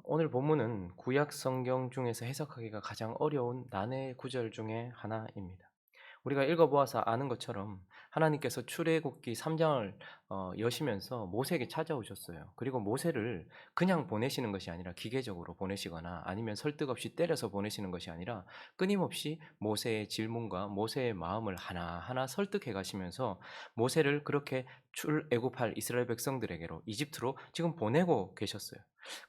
오늘 본문은 구약 성경 중에서 해석하기가 가장 어려운 난해 구절 중에 하나입니다. 우리가 읽어보아서 아는 것처럼 하나님께서 출애굽기 3장을 여시면서 모세에게 찾아오셨어요. 그리고 모세를 그냥 보내시는 것이 아니라 기계적으로 보내시거나 아니면 설득 없이 때려서 보내시는 것이 아니라 끊임없이 모세의 질문과 모세의 마음을 하나하나 설득해 가시면서 모세를 그렇게 출애굽할 이스라엘 백성들에게로 이집트로 지금 보내고 계셨어요.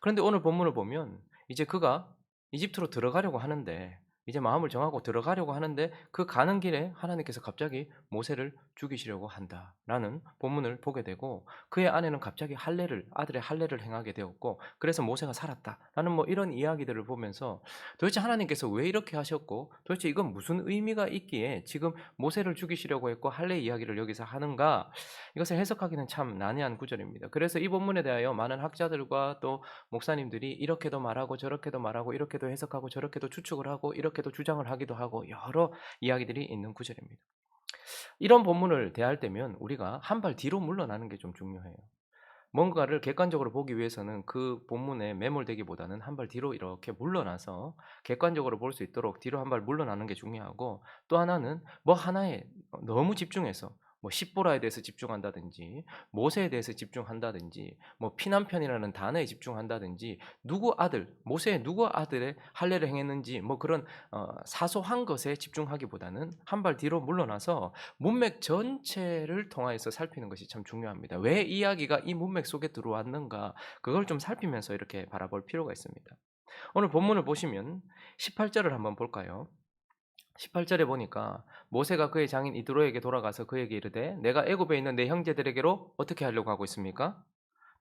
그런데 오늘 본문을 보면 이제 그가 이집트로 들어가려고 하는데 이제 마음을 정하고 들어가려고 하는데 그 가는 길에 하나님께서 갑자기 모세를 죽이시려고 한다라는 본문을 보게 되고 그의 아내는 갑자기 아들의 할례를 행하게 되었고 그래서 모세가 살았다라는 뭐 이런 이야기들을 보면서 도대체 하나님께서 왜 이렇게 하셨고 도대체 이건 무슨 의미가 있기에 지금 모세를 죽이시려고 했고 할례 이야기를 여기서 하는가 이것을 해석하기는 참 난해한 구절입니다. 그래서 이 본문에 대하여 많은 학자들과 또 목사님들이 이렇게도 말하고 저렇게도 말하고 이렇게도 해석하고 저렇게도 추측을 하고 이렇게도 주장을 하기도 하고 여러 이야기들이 있는 구절입니다. 이런 본문을 대할 때면 우리가 한 발 뒤로 물러나는 게 좀 중요해요. 뭔가를 객관적으로 보기 위해서는 그 본문에 매몰되기보다는 한 발 뒤로 이렇게 물러나서 객관적으로 볼 수 있도록 뒤로 한 발 물러나는 게 중요하고 또 하나는 뭐 하나에 너무 집중해서 뭐 십보라에 대해서 집중한다든지 모세에 대해서 집중한다든지 뭐 피난편이라는 단어에 집중한다든지 누구 아들 모세의 누구 아들의 할례를 행했는지 뭐 그런 사소한 것에 집중하기보다는 한 발 뒤로 물러나서 문맥 전체를 통하여서 살피는 것이 참 중요합니다. 왜 이야기가 이 문맥 속에 들어왔는가 그걸 좀 살피면서 이렇게 바라볼 필요가 있습니다. 오늘 본문을 보시면 18절을 한번 볼까요? 18절에 보니까 모세가 그의 장인 이드로에게 돌아가서 그에게 이르되 내가 애굽에 있는 내 형제들에게로 어떻게 하려고 하고 있습니까?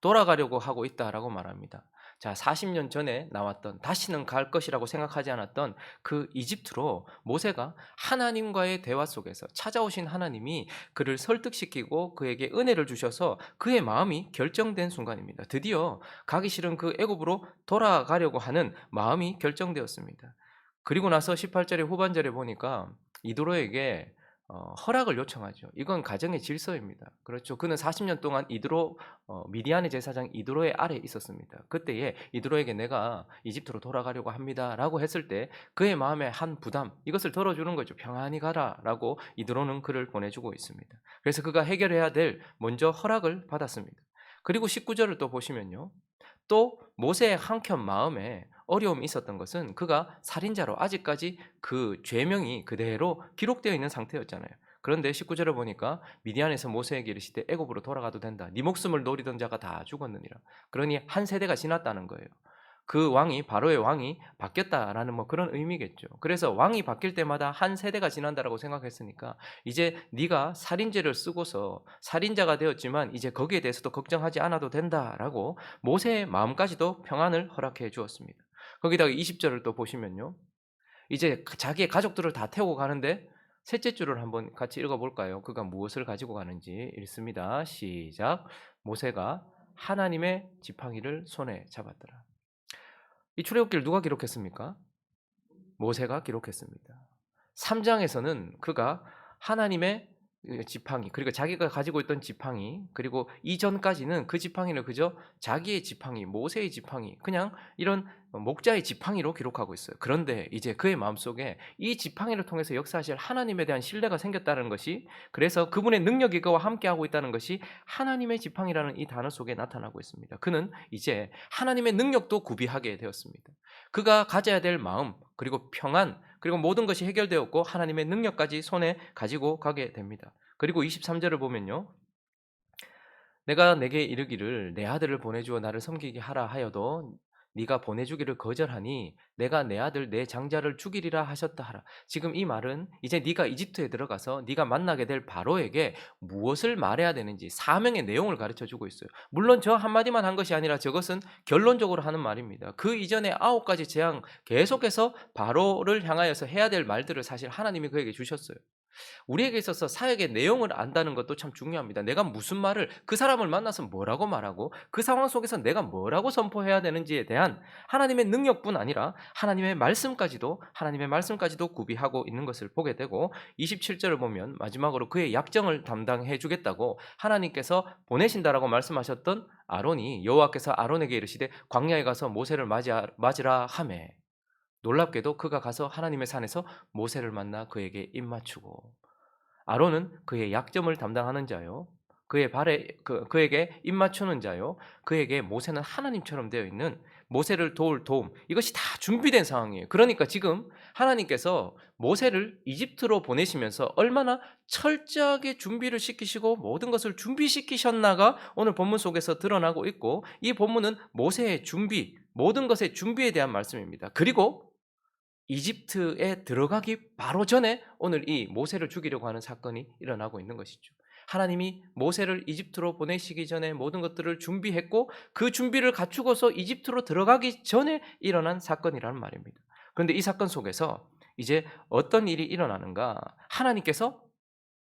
돌아가려고 하고 있다라고 말합니다. 자, 40년 전에 나왔던 다시는 갈 것이라고 생각하지 않았던 그 이집트로 모세가 하나님과의 대화 속에서 찾아오신 하나님이 그를 설득시키고 그에게 은혜를 주셔서 그의 마음이 결정된 순간입니다. 드디어 가기 싫은 그 애굽으로 돌아가려고 하는 마음이 결정되었습니다. 그리고 나서 18절의 후반절에 보니까 이도로에게 허락을 요청하죠. 이건 가정의 질서입니다. 그렇죠. 그는 40년 동안 미디안의 제사장 이드로의 아래에 있었습니다. 그때에 이드로에게 내가 이집트로 돌아가려고 합니다라고 했을 때 그의 마음의 한 부담 이것을 덜어주는 거죠. 평안히 가라라고 이드로는 그를 보내주고 있습니다. 그래서 그가 해결해야 될 먼저 허락을 받았습니다. 그리고 19절을 또 보시면요. 또 모세의 한켠 마음에 어려움이 있었던 것은 그가 살인자로 아직까지 그 죄명이 그대로 기록되어 있는 상태였잖아요. 그런데 19절을 보니까 미디안에서 모세에게 이르시되 애굽으로 돌아가도 된다. 네 목숨을 노리던 자가 다 죽었느니라. 그러니 한 세대가 지났다는 거예요. 그 왕이 바로의 왕이 바뀌었다라는 뭐 그런 의미겠죠. 그래서 왕이 바뀔 때마다 한 세대가 지난다라고 생각했으니까 이제 네가 살인죄를 쓰고서 살인자가 되었지만 이제 거기에 대해서도 걱정하지 않아도 된다라고 모세의 마음까지도 평안을 허락해 주었습니다. 거기다가 20절을 또 보시면요. 이제 자기의 가족들을 다 태우고 가는데 셋째 줄을 한번 같이 읽어 볼까요? 그가 무엇을 가지고 가는지 읽습니다. 시작. 모세가 하나님의 지팡이를 손에 잡았더라. 이 출애굽기를 누가 기록했습니까? 모세가 기록했습니다. 3장에서는 그가 하나님의 지팡이 그리고 자기가 가지고 있던 지팡이 그리고 이전까지는 그 지팡이를 그저 자기의 지팡이 모세의 지팡이 그냥 이런 목자의 지팡이로 기록하고 있어요. 그런데 이제 그의 마음속에 이 지팡이를 통해서 역사하실 하나님에 대한 신뢰가 생겼다는 것이 그래서 그분의 능력이 그와 함께하고 있다는 것이 하나님의 지팡이라는 이 단어 속에 나타나고 있습니다. 그는 이제 하나님의 능력도 구비하게 되었습니다. 그가 가져야 될 마음 그리고 평안 그리고 모든 것이 해결되었고 하나님의 능력까지 손에 가지고 가게 됩니다. 그리고 23절을 보면요. 내가 내게 이르기를 내 아들을 보내주어 나를 섬기게 하라 하여도 네가 보내주기를 거절하니 내가 내 아들 내 장자를 죽이리라 하셨다 하라. 지금 이 말은 이제 네가 이집트에 들어가서 네가 만나게 될 바로에게 무엇을 말해야 되는지 사명의 내용을 가르쳐 주고 있어요. 물론 저 한마디만 한 것이 아니라 저것은 결론적으로 하는 말입니다. 그 이전에 9가지 재앙 계속해서 바로를 향하여서 해야 될 말들을 사실 하나님이 그에게 주셨어요. 우리에게 있어서 사역의 내용을 안다는 것도 참 중요합니다. 내가 무슨 말을 그 사람을 만나서 뭐라고 말하고 그 상황 속에서 내가 뭐라고 선포해야 되는지에 대한 하나님의 능력뿐 아니라 하나님의 말씀까지도 구비하고 있는 것을 보게 되고 27절을 보면 마지막으로 그의 약정을 담당해 주겠다고 하나님께서 보내신다라고 말씀하셨던 아론이 여호와께서 아론에게 이르시되 광야에 가서 모세를 맞으라 하매 놀랍게도 그가 가서 하나님의 산에서 모세를 만나 그에게 입맞추고 아론은 그의 약점을 담당하는 자요. 그에게 입맞추는 자요. 그에게 모세는 하나님처럼 되어 있는 모세를 도울 도움. 이것이 다 준비된 상황이에요. 그러니까 지금 하나님께서 모세를 이집트로 보내시면서 얼마나 철저하게 준비를 시키시고 모든 것을 준비시키셨나가 오늘 본문 속에서 드러나고 있고 이 본문은 모세의 준비, 모든 것의 준비에 대한 말씀입니다. 그리고 이집트에 들어가기 바로 전에 오늘 이 모세를 죽이려고 하는 사건이 일어나고 있는 것이죠. 하나님이 모세를 이집트로 보내시기 전에 모든 것들을 준비했고 그 준비를 갖추고서 이집트로 들어가기 전에 일어난 사건이라는 말입니다. 그런데 이 사건 속에서 이제 어떤 일이 일어나는가? 하나님께서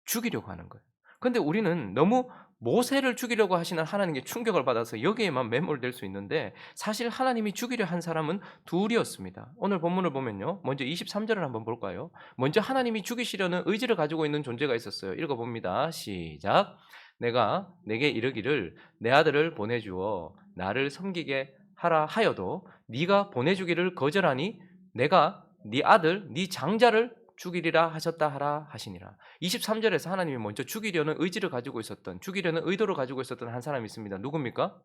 죽이려고 하는 거예요. 그런데 우리는 너무 모세를 죽이려고 하시는 하나님께 충격을 받아서 여기에만 매몰될 수 있는데 사실 하나님이 죽이려 한 사람은 둘이었습니다. 오늘 본문을 보면요. 먼저 23절을 한번 볼까요? 먼저 하나님이 죽이시려는 의지를 가지고 있는 존재가 있었어요. 읽어봅니다. 시작. 내가 내게 이르기를 내 아들을 보내주어 나를 섬기게 하라 하여도 네가 보내주기를 거절하니 내가 네 아들 네 장자를 죽이리라 하셨다 하라 하시니라. 23절에서 하나님이 먼저 죽이려는 의지를 가지고 있었던 죽이려는 의도를 가지고 있었던 한 사람이 있습니다. 누굽니까?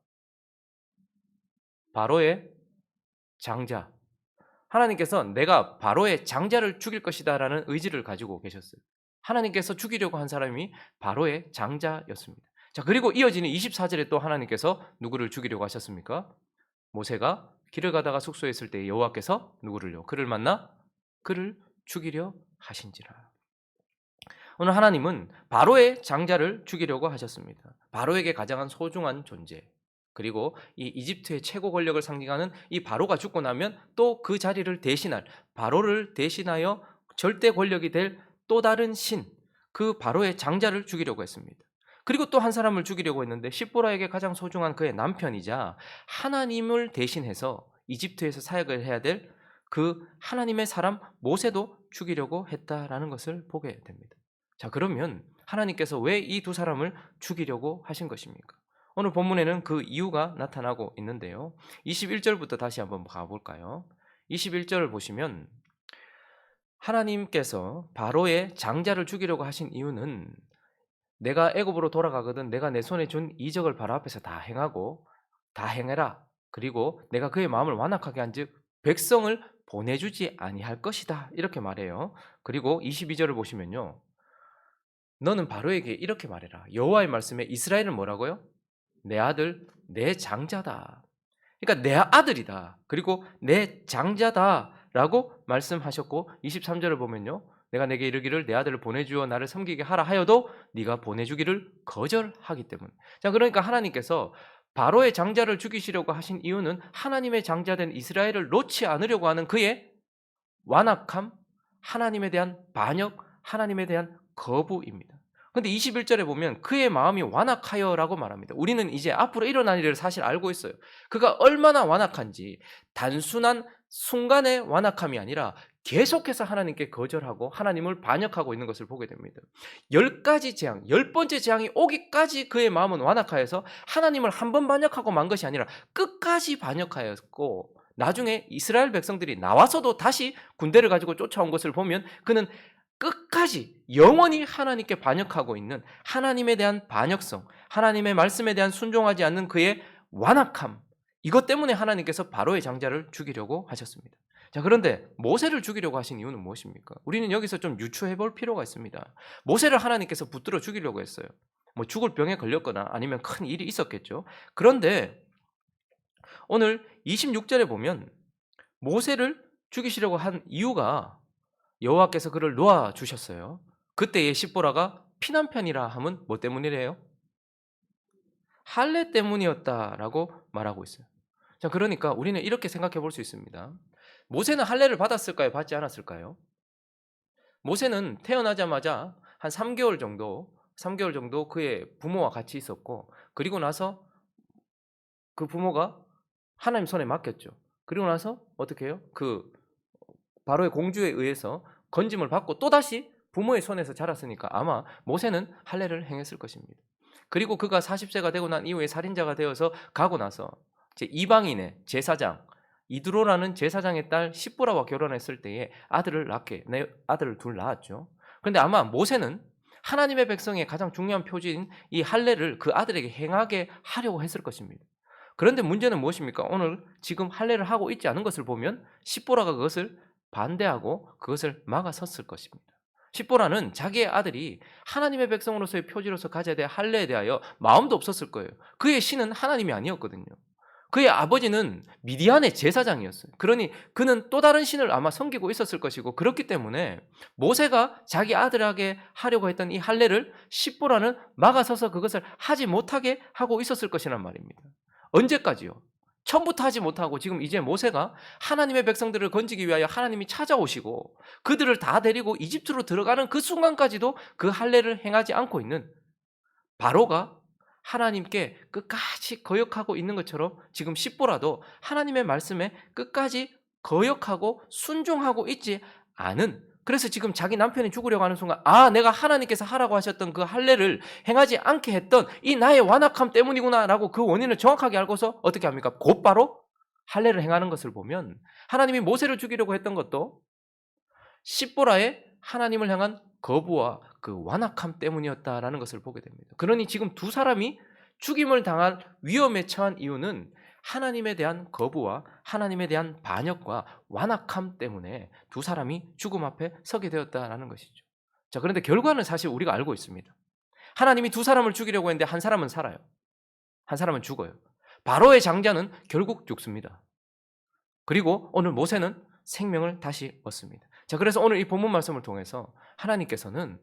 바로의 장자. 하나님께서 내가 바로의 장자를 죽일 것이다라는 의지를 가지고 계셨어요. 하나님께서 죽이려고 한 사람이 바로의 장자였습니다. 자, 그리고 이어지는 24절에 또 하나님께서 누구를 죽이려고 하셨습니까? 모세가 길을 가다가 숙소에 있을 때 여호와께서 누구를요? 그를 만나 그를 죽이려 하신지라. 오늘 하나님은 바로의 장자를 죽이려고 하셨습니다. 바로에게 가장 소중한 존재. 그리고 이 이집트의 최고 권력을 상징하는 이 바로가 죽고 나면 또 그 자리를 대신할 바로를 대신하여 절대 권력이 될 또 다른 신, 그 바로의 장자를 죽이려고 했습니다. 그리고 또 한 사람을 죽이려고 했는데 십보라에게 가장 소중한 그의 남편이자 하나님을 대신해서 이집트에서 사역을 해야 될 그 하나님의 사람 모세도 죽이려고 했다라는 것을 보게 됩니다. 자, 그러면 하나님께서 왜 이 두 사람을 죽이려고 하신 것입니까? 오늘 본문에는 그 이유가 나타나고 있는데요. 21절부터 다시 한번 가볼까요? 21절을 보시면 하나님께서 바로의 장자를 죽이려고 하신 이유는 내가 애굽으로 돌아가거든 내가 내 손에 준 이적을 바로 앞에서 다 행하고 다 행해라. 그리고 내가 그의 마음을 완악하게 한즉 백성을 보내주지 아니할 것이다. 이렇게 말해요. 그리고 22절을 보시면요. 너는 바로에게 이렇게 말해라. 여호와의 말씀에 이스라엘은 뭐라고요? 내 아들, 내 장자다. 그러니까 내 아들이다. 그리고 내 장자다라고 말씀하셨고 23절을 보면요. 내가 내게 이르기를 내 아들을 보내주어 나를 섬기게 하라 하여도 네가 보내주기를 거절하기 때문. 자, 그러니까 하나님께서 바로의 장자를 죽이시려고 하신 이유는 하나님의 장자된 이스라엘을 놓지 않으려고 하는 그의 완악함, 하나님에 대한 반역, 하나님에 대한 거부입니다. 그런데 21절에 보면 그의 마음이 완악하여라고 말합니다. 우리는 이제 앞으로 일어날 일을 사실 알고 있어요. 그가 얼마나 완악한지 단순한 순간의 완악함이 아니라 계속해서 하나님께 거절하고 하나님을 반역하고 있는 것을 보게 됩니다. 10가지 재앙, 10번째 재앙이 오기까지 그의 마음은 완악하여서 하나님을 한 번 반역하고 만 것이 아니라 끝까지 반역하였고 나중에 이스라엘 백성들이 나와서도 다시 군대를 가지고 쫓아온 것을 보면 그는 끝까지 영원히 하나님께 반역하고 있는 하나님에 대한 반역성, 하나님의 말씀에 대한 순종하지 않는 그의 완악함, 이것 때문에 하나님께서 바로의 장자를 죽이려고 하셨습니다. 자, 그런데 모세를 죽이려고 하신 이유는 무엇입니까? 우리는 여기서 좀 유추해 볼 필요가 있습니다. 모세를 하나님께서 붙들어 죽이려고 했어요. 뭐 죽을 병에 걸렸거나 아니면 큰 일이 있었겠죠. 그런데 오늘 26절에 보면 모세를 죽이시려고 한 이유가 여호와께서 그를 놓아 주셨어요. 그때의 십보라가 피난편이라 함은 뭐 때문이래요? 할례 때문이었다라고 말하고 있어요. 자, 그러니까 우리는 이렇게 생각해 볼 수 있습니다. 모세는 할례를 받았을까요? 받지 않았을까요? 모세는 태어나자마자 한 3개월 정도 그의 부모와 같이 있었고, 그리고 나서 그 부모가 하나님 손에 맡겼죠. 그리고 나서 어떻게 해요? 그 바로의 공주에 의해서 건짐을 받고 또다시 부모의 손에서 자랐으니까 아마 모세는 할례를 행했을 것입니다. 그리고 그가 40세가 되고 난 이후에 살인자가 되어서 가고 나서 이제 이방인의 제사장 이드로라는 제사장의 딸 십보라와 결혼했을 때에 아들을 둘 낳았죠. 그런데 아마 모세는 하나님의 백성의 가장 중요한 표지인 이 할례를 그 아들에게 행하게 하려고 했을 것입니다. 그런데 문제는 무엇입니까? 오늘 지금 할례를 하고 있지 않은 것을 보면 십보라가 그것을 반대하고 그것을 막아섰을 것입니다. 십보라는 자기의 아들이 하나님의 백성으로서의 표지로서 가져야 될 할례에 대하여 마음도 없었을 거예요. 그의 신은 하나님이 아니었거든요. 그의 아버지는 미디안의 제사장이었어요. 그러니 그는 또 다른 신을 아마 섬기고 있었을 것이고, 그렇기 때문에 모세가 자기 아들에게 하려고 했던 이 할례를 십보라는 막아서서 그것을 하지 못하게 하고 있었을 것이란 말입니다. 언제까지요? 처음부터 하지 못하고 지금 이제 모세가 하나님의 백성들을 건지기 위하여 하나님이 찾아오시고 그들을 다 데리고 이집트로 들어가는 그 순간까지도 그 할례를 행하지 않고 있는 바로가 하나님께 끝까지 거역하고 있는 것처럼 지금 십보라도 하나님의 말씀에 끝까지 거역하고 순종하고 있지 않은, 그래서 지금 자기 남편이 죽으려고 하는 순간 내가 하나님께서 하라고 하셨던 그 할례를 행하지 않게 했던 이 나의 완악함 때문이구나라고 그 원인을 정확하게 알고서 어떻게 합니까? 곧바로 할례를 행하는 것을 보면 하나님이 모세를 죽이려고 했던 것도 십보라의 하나님을 향한 거부와 그 완악함 때문이었다라는 것을 보게 됩니다. 그러니 지금 두 사람이 죽임을 당할 위험에 처한 이유는 하나님에 대한 거부와 하나님에 대한 반역과 완악함 때문에 두 사람이 죽음 앞에 서게 되었다라는 것이죠. 자, 그런데 결과는 사실 우리가 알고 있습니다. 하나님이 두 사람을 죽이려고 했는데 한 사람은 살아요. 한 사람은 죽어요. 바로의 장자는 결국 죽습니다. 그리고 오늘 모세는 생명을 다시 얻습니다. 자, 그래서 오늘 이 본문 말씀을 통해서 하나님께서는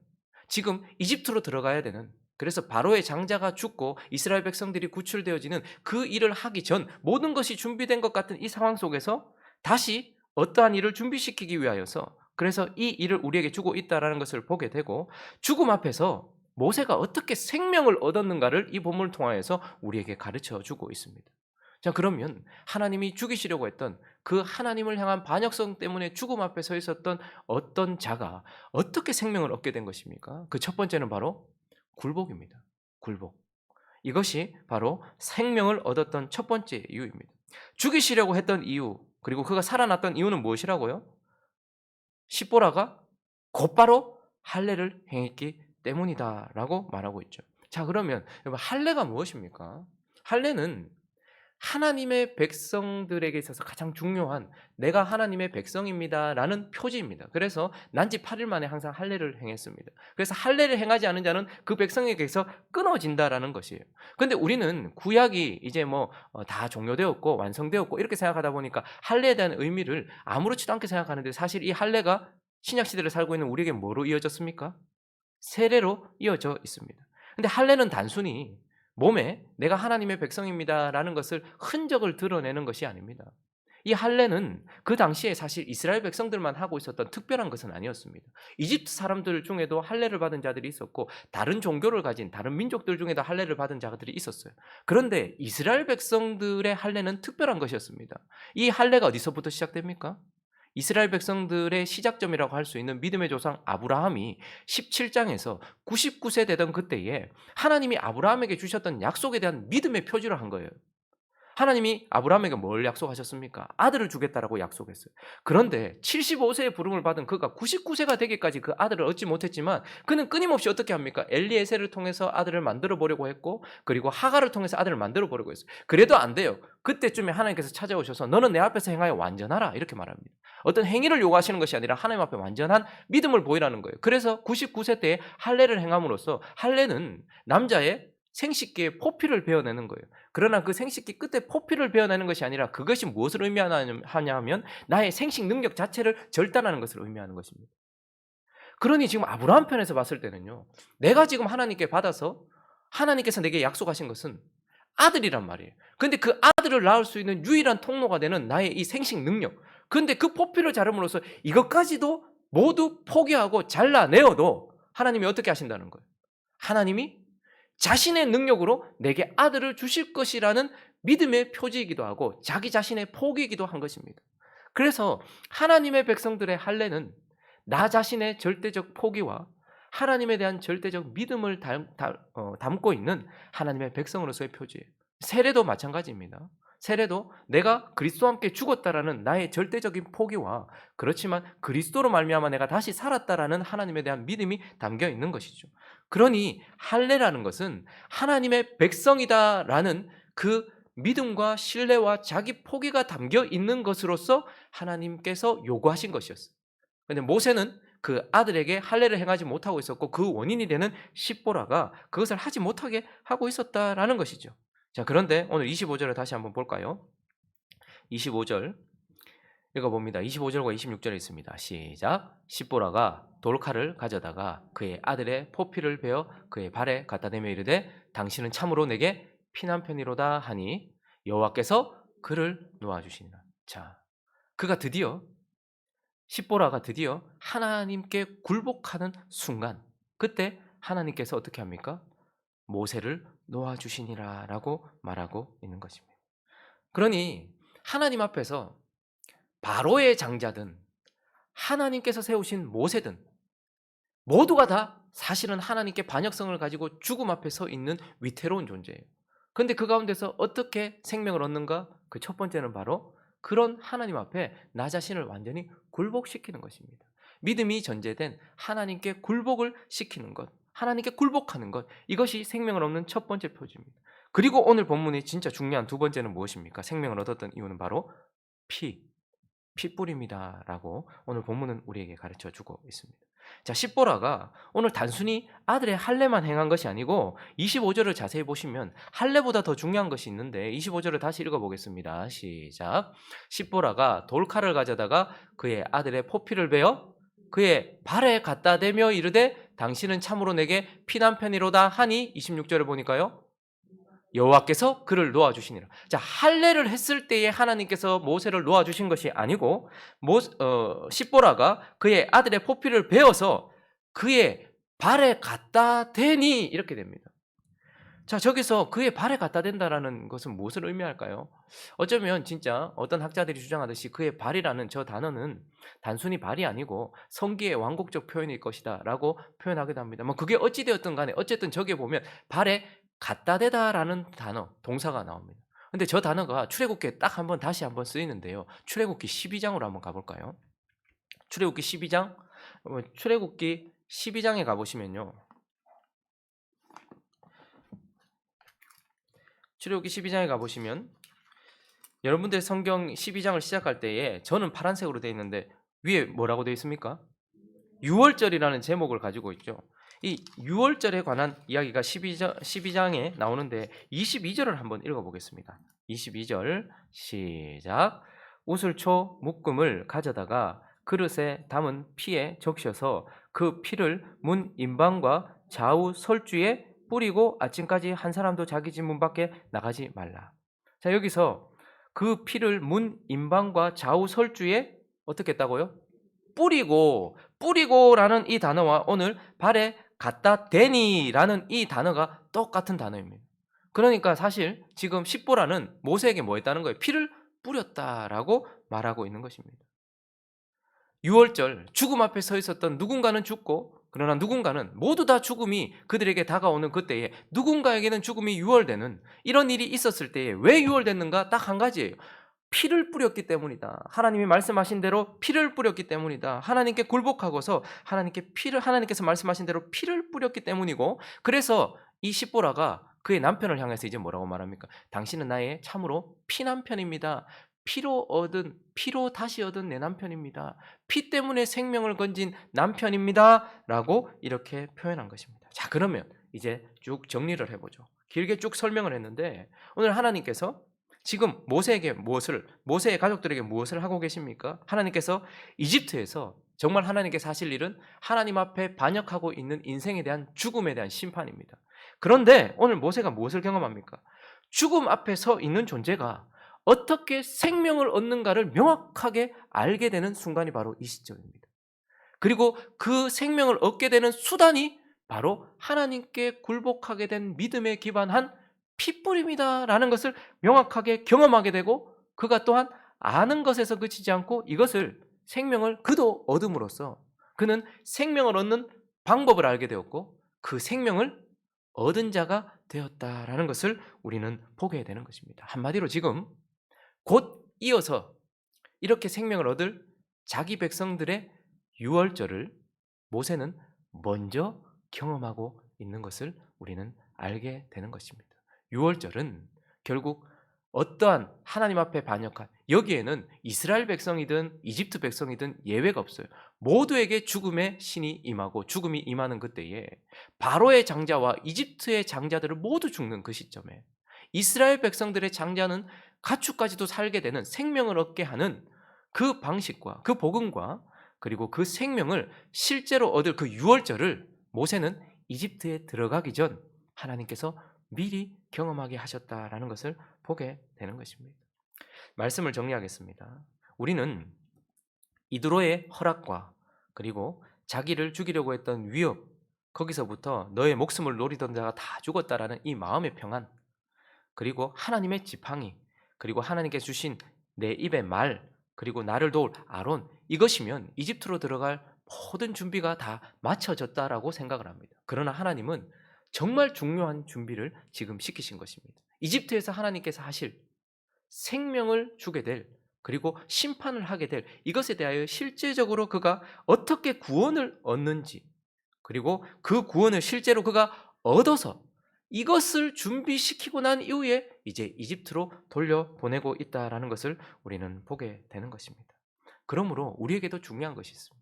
지금 이집트로 들어가야 되는, 그래서 바로의 장자가 죽고 이스라엘 백성들이 구출되어지는 그 일을 하기 전 모든 것이 준비된 것 같은 이 상황 속에서 다시 어떠한 일을 준비시키기 위하여서 그래서 이 일을 우리에게 주고 있다는 것을 보게 되고, 죽음 앞에서 모세가 어떻게 생명을 얻었는가를 이 본문을 통하여서 우리에게 가르쳐 주고 있습니다. 자, 그러면 하나님이 죽이시려고 했던 그 하나님을 향한 반역성 때문에 죽음 앞에 서 있었던 어떤 자가 어떻게 생명을 얻게 된 것입니까? 그 첫 번째는 바로 굴복입니다. 굴복. 이것이 바로 생명을 얻었던 첫 번째 이유입니다. 죽이시려고 했던 이유, 그리고 그가 살아났던 이유는 무엇이라고요? 십보라가 곧바로 할례를 행했기 때문이다라고 말하고 있죠. 자, 그러면 여러분, 할례가 무엇입니까? 할례는 하나님의 백성들에게 있어서 가장 중요한 내가 하나님의 백성입니다라는 표지입니다. 그래서 난지 8일 만에 항상 할례를 행했습니다. 그래서 할례를 행하지 않은 자는 그 백성에게서 끊어진다라는 것이에요. 그런데 우리는 구약이 이제 다 종료되었고 완성되었고 이렇게 생각하다 보니까 할례에 대한 의미를 아무렇지도 않게 생각하는데, 사실 이 할례가 신약 시대를 살고 있는 우리에게 뭐로 이어졌습니까? 세례로 이어져 있습니다. 근데 할례는 단순히 몸에 내가 하나님의 백성입니다라는 것을 흔적을 드러내는 것이 아닙니다. 이 할례는 그 당시에 사실 이스라엘 백성들만 하고 있었던 특별한 것은 아니었습니다. 이집트 사람들 중에도 할례를 받은 자들이 있었고 다른 종교를 가진 다른 민족들 중에도 할례를 받은 자들이 있었어요. 그런데 이스라엘 백성들의 할례는 특별한 것이었습니다. 이 할례가 어디서부터 시작됩니까? 이스라엘 백성들의 시작점이라고 할 수 있는 믿음의 조상 아브라함이 17장에서 99세 되던 그때에 하나님이 아브라함에게 주셨던 약속에 대한 믿음의 표지로 한 거예요. 하나님이 아브라함에게 뭘 약속하셨습니까? 아들을 주겠다라고 약속했어요. 그런데 75세의 부름을 받은 그가 99세가 되기까지 그 아들을 얻지 못했지만 그는 끊임없이 어떻게 합니까? 엘리에셀을 통해서 아들을 만들어 보려고 했고, 그리고 하갈을 통해서 아들을 만들어 보려고 했어요. 그래도 안 돼요. 그때쯤에 하나님께서 찾아오셔서 너는 내 앞에서 행하여 완전하라 이렇게 말합니다. 어떤 행위를 요구하시는 것이 아니라 하나님 앞에 완전한 믿음을 보이라는 거예요. 그래서 99세 때에 할례를 행함으로써, 할례는 남자의 생식기에 포피를 베어내는 거예요. 그러나 그 생식기 끝에 포피를 베어내는 것이 아니라 그것이 무엇을 의미하냐 하면 나의 생식 능력 자체를 절단하는 것을 의미하는 것입니다. 그러니 지금 아브라함 편에서 봤을 때는요, 내가 지금 하나님께 받아서 하나님께서 내게 약속하신 것은 아들이란 말이에요. 그런데 그 아들을 낳을 수 있는 유일한 통로가 되는 나의 이 생식 능력, 그런데 그 포피를 자름으로써 이것까지도 모두 포기하고 잘라내어도 하나님이 어떻게 하신다는 거예요? 하나님이 자신의 능력으로 내게 아들을 주실 것이라는 믿음의 표지이기도 하고 자기 자신의 포기이기도 한 것입니다. 그래서 하나님의 백성들의 할례는 나 자신의 절대적 포기와 하나님에 대한 절대적 믿음을 담고 있는 하나님의 백성으로서의 표지예요. 세례도 마찬가지입니다. 세례도 내가 그리스도와 함께 죽었다라는 나의 절대적인 포기와 그렇지만 그리스도로 말미암아 내가 다시 살았다라는 하나님에 대한 믿음이 담겨 있는 것이죠. 그러니 할례라는 것은 하나님의 백성이다라는 그 믿음과 신뢰와 자기 포기가 담겨 있는 것으로서 하나님께서 요구하신 것이었어요. 그런데 모세는 그 아들에게 할례를 행하지 못하고 있었고 그 원인이 되는 십보라가 그것을 하지 못하게 하고 있었다라는 것이죠. 자, 그런데 오늘 25절을 다시 한번 볼까요? 25절 읽어봅니다. 25절과 26절에 있습니다. 시작. 십보라가 돌칼을 가져다가 그의 아들의 포피를 베어 그의 발에 갖다 대며 이르되 당신은 참으로 내게 피난편이로다 하니 여호와께서 그를 놓아주시니라. 자, 그가 드디어 십보라가 드디어 하나님께 굴복하는 순간, 그때 하나님께서 어떻게 합니까? 모세를 놓아주시니라 라고 말하고 있는 것입니다. 그러니 하나님 앞에서 바로의 장자든 하나님께서 세우신 모세든 모두가 다 사실은 하나님께 반역성을 가지고 죽음 앞에 서 있는 위태로운 존재예요. 그런데 그 가운데서 어떻게 생명을 얻는가? 그 첫 번째는 바로 그런 하나님 앞에 나 자신을 완전히 굴복시키는 것입니다. 믿음이 전제된 하나님께 굴복을 시키는 것, 하나님께 굴복하는 것, 이것이 생명을 얻는 첫 번째 표지입니다. 그리고 오늘 본문이 진짜 중요한 두 번째는 무엇입니까? 생명을 얻었던 이유는 바로 피뿌림이다라고 오늘 본문은 우리에게 가르쳐주고 있습니다. 자, 십보라가 오늘 단순히 아들의 할례만 행한 것이 아니고 25절을 자세히 보시면 할례보다 더 중요한 것이 있는데 25절을 다시 읽어보겠습니다. 시작. 십보라가 돌칼을 가져다가 그의 아들의 포피를 베어 그의 발에 갖다 대며 이르되 당신은 참으로 내게 피난편이로다 하니 26절을 보니까요. 여호와께서 그를 놓아주시니라. 자, 할례를 했을 때에 하나님께서 모세를 놓아주신 것이 아니고 십보라가 그의 아들의 포피를 베어서 그의 발에 갖다 대니 이렇게 됩니다. 자, 저기서 그의 발에 갖다 댄다라는 것은 무엇을 의미할까요? 어쩌면 진짜 어떤 학자들이 주장하듯이 그의 발이라는 저 단어는 단순히 발이 아니고 성기의 완곡적 표현일 것이다 라고 표현하기도 합니다. 뭐 그게 어찌되었든 간에 어쨌든 저기에 보면 발에 갖다 대다라는 단어, 동사가 나옵니다. 근데 저 단어가 출애굽기에 딱 한번 다시 한번 쓰이는데요. 출애굽기 12장으로 한번 가볼까요? 출애굽기 12장, 출애굽기 12장에 가보시면요. 출애굽기 12장에 가보시면 여러분들 성경 12장을 시작할 때에 저는 파란색으로 되어 있는데 위에 뭐라고 되어 있습니까? 유월절이라는 제목을 가지고 있죠. 이 유월절에 관한 이야기가 12장에 나오는데 22절을 한번 읽어보겠습니다. 22절 시작. 우슬초 묶음을 가져다가 그릇에 담은 피에 적셔서 그 피를 문 임방과 좌우 설주에 뿌리고 아침까지 한 사람도 자기 집 문 밖에 나가지 말라. 자, 여기서 그 피를 문 임방과 좌우 설주에 어떻게 했다고요? 뿌리고라는 이 단어와 오늘 발에 갖다 대니라는 이 단어가 똑같은 단어입니다. 그러니까 사실 지금 십보라는 모세에게 뭐 했다는 거예요? 피를 뿌렸다라고 말하고 있는 것입니다. 유월절 죽음 앞에 서 있었던 누군가는 죽고 그러나 누군가는 모두 다 죽음이 그들에게 다가오는 그때에 누군가에게는 죽음이 유월되는 이런 일이 있었을 때에 왜 유월됐는가? 딱 한 가지예요. 피를 뿌렸기 때문이다. 하나님이 말씀하신 대로 피를 뿌렸기 때문이다. 하나님께 굴복하고서 하나님께서 말씀하신 대로 피를 뿌렸기 때문이고, 그래서 이 십보라가 그의 남편을 향해서 이제 뭐라고 말합니까? 당신은 나의 참으로 피남편입니다. 피로 다시 얻은 내 남편입니다. 피 때문에 생명을 건진 남편입니다. 라고 이렇게 표현한 것입니다. 자, 그러면 이제 쭉 정리를 해보죠. 길게 쭉 설명을 했는데 오늘 하나님께서 지금 모세의 가족들에게 무엇을 하고 계십니까? 하나님께서 이집트에서 정말 하나님께서 하실 일은 하나님 앞에 반역하고 있는 인생에 대한 죽음에 대한 심판입니다. 그런데 오늘 모세가 무엇을 경험합니까? 죽음 앞에 서 있는 존재가 어떻게 생명을 얻는가를 명확하게 알게 되는 순간이 바로 이 시점입니다. 그리고 그 생명을 얻게 되는 수단이 바로 하나님께 굴복하게 된 믿음에 기반한 핏불임이다라는 것을 명확하게 경험하게 되고, 그가 또한 아는 것에서 그치지 않고 이것을 생명을 그도 얻음으로써 그는 생명을 얻는 방법을 알게 되었고 그 생명을 얻은 자가 되었다라는 것을 우리는 보게 되는 것입니다. 한마디로 지금 곧 이어서 이렇게 생명을 얻을 자기 백성들의 유월절을 모세는 먼저 경험하고 있는 것을 우리는 알게 되는 것입니다. 유월절은 결국 어떠한 하나님 앞에 반역한, 여기에는 이스라엘 백성이든 이집트 백성이든 예외가 없어요. 모두에게 죽음의 신이 임하고 죽음이 임하는 그때에 바로의 장자와 이집트의 장자들을 모두 죽는 그 시점에 이스라엘 백성들의 장자는 가축까지도 살게 되는, 생명을 얻게 하는 그 방식과 그 복음과 그리고 그 생명을 실제로 얻을 그 유월절을 모세는 이집트에 들어가기 전 하나님께서 미리 경험하게 하셨다라는 것을 보게 되는 것입니다. 말씀을 정리하겠습니다. 우리는 이드로의 허락과 그리고 자기를 죽이려고 했던 위협, 거기서부터 너의 목숨을 노리던 자가 다 죽었다라는 이 마음의 평안, 그리고 하나님의 지팡이, 그리고 하나님께서 주신 내 입의 말, 그리고 나를 도울 아론, 이것이면 이집트로 들어갈 모든 준비가 다 마쳐졌다라고 생각을 합니다. 그러나 하나님은 정말 중요한 준비를 지금 시키신 것입니다. 이집트에서 하나님께서 하실 생명을 주게 될, 그리고 심판을 하게 될 이것에 대하여 실제적으로 그가 어떻게 구원을 얻는지, 그리고 그 구원을 실제로 그가 얻어서 이것을 준비시키고 난 이후에 이제 이집트로 돌려보내고 있다라는 것을 우리는 보게 되는 것입니다. 그러므로 우리에게도 중요한 것이 있습니다.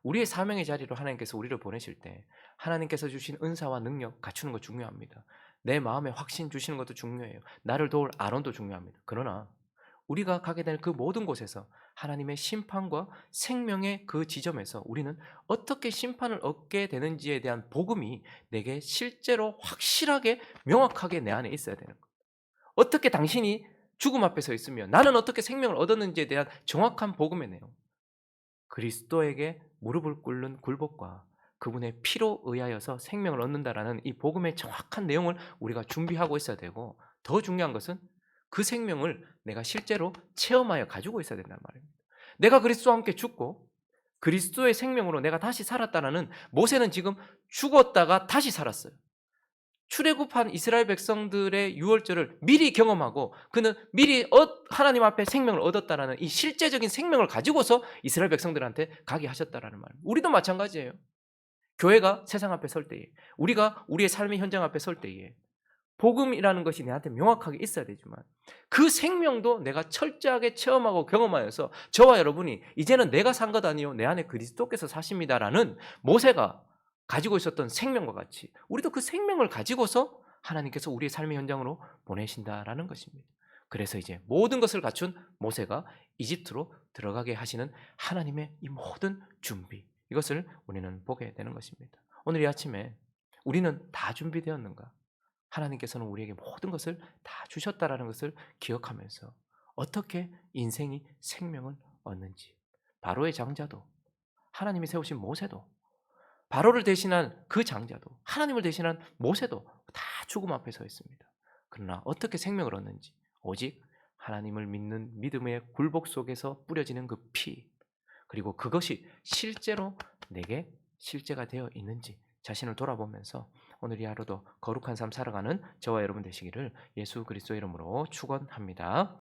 우리의 사명의 자리로 하나님께서 우리를 보내실 때 하나님께서 주신 은사와 능력 갖추는 거 중요합니다. 내 마음에 확신 주시는 것도 중요해요. 나를 도울 아론도 중요합니다. 그러나 우리가 가게 될 그 모든 곳에서 하나님의 심판과 생명의 그 지점에서 우리는 어떻게 심판을 얻게 되는지에 대한 복음이 내게 실제로 확실하게 명확하게 내 안에 있어야 되는 거예요. 어떻게 당신이 죽음 앞에 서 있으며 나는 어떻게 생명을 얻었는지에 대한 정확한 복음의 내용, 그리스도에게 무릎을 꿇는 굴복과 그분의 피로 의하여서 생명을 얻는다라는 이 복음의 정확한 내용을 우리가 준비하고 있어야 되고, 더 중요한 것은 그 생명을 내가 실제로 체험하여 가지고 있어야 된단 말입니다. 내가 그리스도와 함께 죽고 그리스도의 생명으로 내가 다시 살았다라는, 모세는 지금 죽었다가 다시 살았어요. 출애굽한 이스라엘 백성들의 유월절을 미리 경험하고 그는 미리 하나님 앞에 생명을 얻었다라는 이 실제적인 생명을 가지고서 이스라엘 백성들한테 가게 하셨다라는 말입니다. 우리도 마찬가지예요. 교회가 세상 앞에 설 때에, 우리가 우리의 삶의 현장 앞에 설 때에 복음이라는 것이 내한테 명확하게 있어야 되지만 그 생명도 내가 철저하게 체험하고 경험하여서 저와 여러분이 이제는 내가 산 것 아니요 내 안에 그리스도께서 사십니다라는 모세가 가지고 있었던 생명과 같이 우리도 그 생명을 가지고서 하나님께서 우리의 삶의 현장으로 보내신다라는 것입니다. 그래서 이제 모든 것을 갖춘 모세가 이집트로 들어가게 하시는 하나님의 이 모든 준비, 이것을 우리는 보게 되는 것입니다. 오늘 이 아침에 우리는 다 준비되었는가? 하나님께서는 우리에게 모든 것을 다 주셨다라는 것을 기억하면서 어떻게 인생이 생명을 얻는지, 바로의 장자도, 하나님이 세우신 모세도, 바로를 대신한 그 장자도, 하나님을 대신한 모세도 다 죽음 앞에 서 있습니다. 그러나 어떻게 생명을 얻는지, 오직 하나님을 믿는 믿음의 굴복 속에서 뿌려지는 그 피, 그리고 그것이 실제로 내게 실제가 되어 있는지 자신을 돌아보면서 오늘 이 하루도 거룩한 삶 살아가는 저와 여러분 되시기를 예수 그리스도 이름으로 축원합니다.